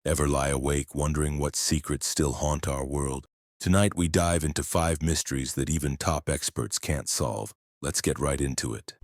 Ever lie awake wondering what secrets still haunt our world? Tonight we dive into 5 mysteries that even top experts can't solve. Let's get right into it.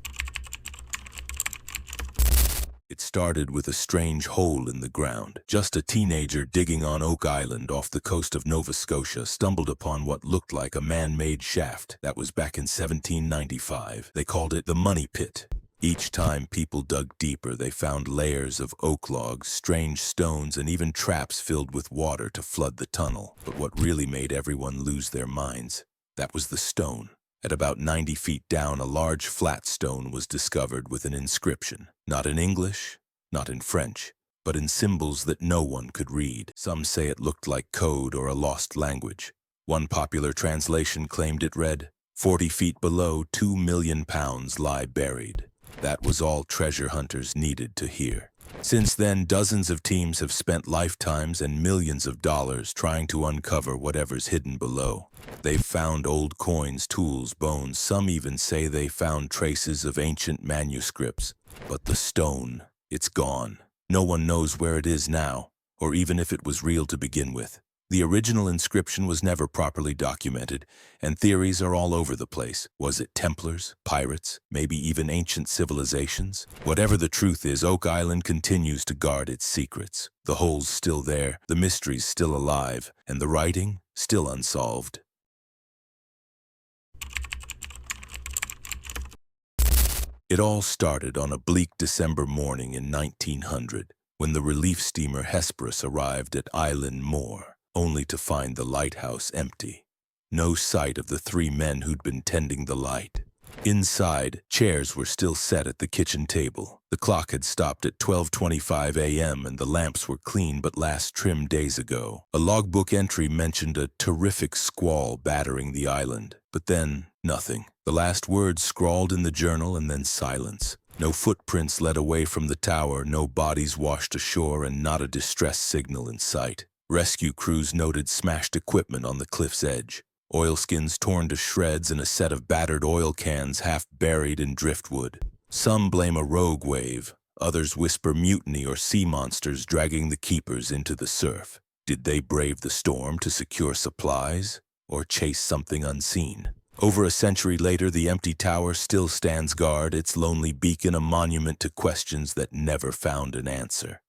It started with a strange hole in the ground. Just a teenager digging on Oak Island off the coast of Nova Scotia stumbled upon what looked like a man-made shaft. That was back in 1795. They called it the Money Pit. Each time people dug deeper, they found layers of oak logs, strange stones, and even traps filled with water to flood the tunnel. But what really made everyone lose their minds, that was the stone. At about 90 feet down, a large flat stone was discovered with an inscription. Not in English, not in French, but in symbols that no one could read. Some say it looked like code or a lost language. One popular translation claimed it read, 40 feet below, 2 million pounds lie buried. That was all treasure hunters needed to hear. Since then, dozens of teams have spent lifetimes and millions of dollars trying to uncover whatever's hidden below. They've found old coins, tools, bones. Some even say they found traces of ancient manuscripts. But the stone, it's gone. No one knows where it is now, or even if it was real to begin with. The original inscription was never properly documented, and theories are all over the place. Was it Templars, pirates, maybe even ancient civilizations? Whatever the truth is, Oak Island continues to guard its secrets. The hole's still there, the mystery's still alive, and the writing still unsolved. It all started on a bleak December morning in 1900, when the relief steamer Hesperus arrived at Island Moor, only to find the lighthouse empty. No sight of the 3 men who'd been tending the light. Inside, chairs were still set at the kitchen table. The clock had stopped at 12:25 a.m. and the lamps were clean but last trimmed days ago. A logbook entry mentioned a terrific squall battering the island, but then nothing. The last words scrawled in the journal and then silence. No footprints led away from the tower, no bodies washed ashore, and not a distress signal in sight. Rescue crews noted smashed equipment on the cliff's edge, oilskins torn to shreds and a set of battered oil cans half buried in driftwood. Some blame a rogue wave, others whisper mutiny or sea monsters dragging the keepers into the surf. Did they brave the storm to secure supplies, or chase something unseen? Over a century later, the empty tower still stands guard, its lonely beacon a monument to questions that never found an answer.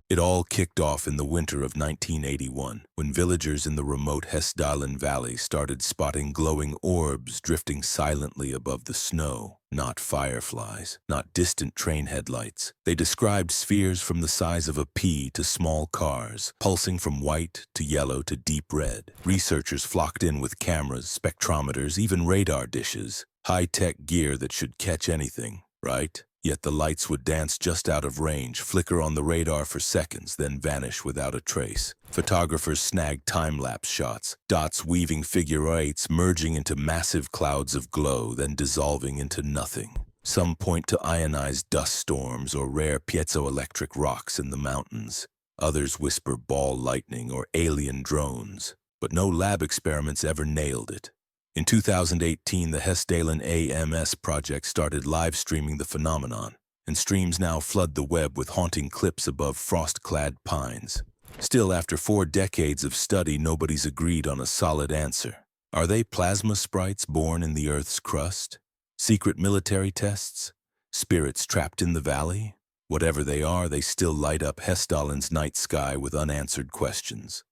It all kicked off in the winter of 1981, when villagers in the remote Hestalin Valley started spotting glowing orbs drifting silently above the snow. Not fireflies, not distant train headlights. They described spheres from the size of a pea to small cars, pulsing from white to yellow to deep red. Researchers flocked in with cameras, spectrometers, even radar dishes. High-tech gear that should catch anything, right? Yet the lights would dance just out of range, flicker on the radar for seconds, then vanish without a trace. Photographers snagged time-lapse shots, dots weaving figure eights, merging into massive clouds of glow, then dissolving into nothing. Some point to ionized dust storms or rare piezoelectric rocks in the mountains. Others whisper ball lightning or alien drones. But no lab experiments ever nailed it. In 2018, the Hestalin AMS project started live streaming the phenomenon, and streams now flood the web with haunting clips above frost-clad pines. Still, after 4 decades of study, nobody's agreed on a solid answer. Are they plasma sprites born in the Earth's crust? Secret military tests? Spirits trapped in the valley? Whatever they are, they still light up Hestalin's night sky with unanswered questions.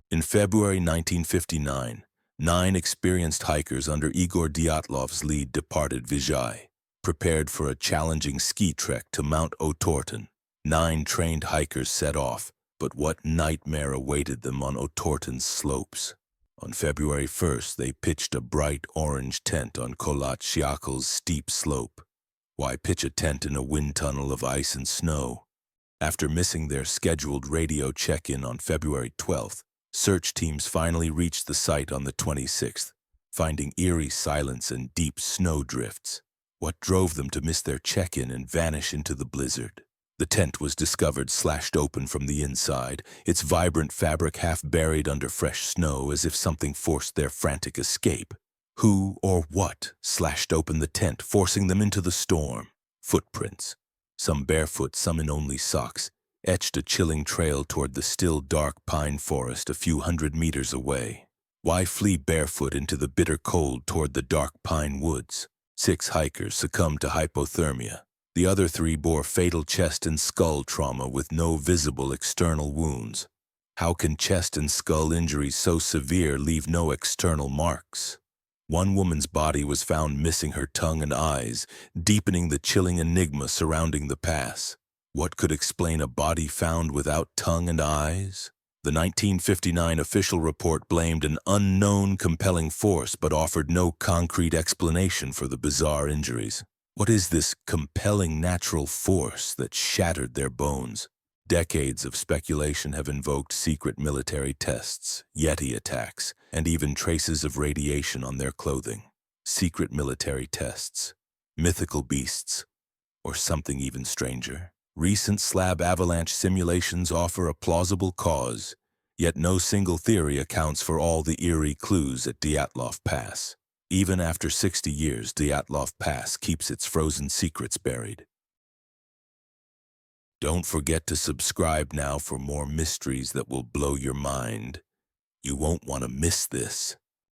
In February 1959, 9 experienced hikers under Igor Dyatlov's lead departed Vizhai, prepared for a challenging ski trek to Mount Otorten. 9 trained hikers set off, but what nightmare awaited them on Otorten's slopes? On February 1st, they pitched a bright orange tent on Kholat Syakhl's steep slope. Why pitch a tent in a wind tunnel of ice and snow? After missing their scheduled radio check-in on February 12th, search teams finally reached the site on the 26th, finding eerie silence and deep snow drifts. What drove them to miss their check-in and vanish into the blizzard? The tent was discovered slashed open from the inside, its vibrant fabric half buried under fresh snow as if something forced their frantic escape. Who or what slashed open the tent, forcing them into the storm? Footprints, some barefoot, some in only socks, etched a chilling trail toward the still dark pine forest a few hundred meters away. Why flee barefoot into the bitter cold toward the dark pine woods? 6 hikers succumbed to hypothermia. The other 3 bore fatal chest and skull trauma with no visible external wounds. How can chest and skull injuries so severe leave no external marks? One woman's body was found missing her tongue and eyes, deepening the chilling enigma surrounding the pass. What could explain a body found without tongue and eyes? The 1959 official report blamed an unknown compelling force but offered no concrete explanation for the bizarre injuries. What is this compelling natural force that shattered their bones? Decades of speculation have invoked secret military tests, Yeti attacks, and even traces of radiation on their clothing. Secret military tests, mythical beasts, or something even stranger. Recent slab avalanche simulations offer a plausible cause, yet no single theory accounts for all the eerie clues at Dyatlov Pass. Even after 60 years, Dyatlov Pass keeps its frozen secrets buried. Don't forget to subscribe now for more mysteries that will blow your mind. You won't want to miss this.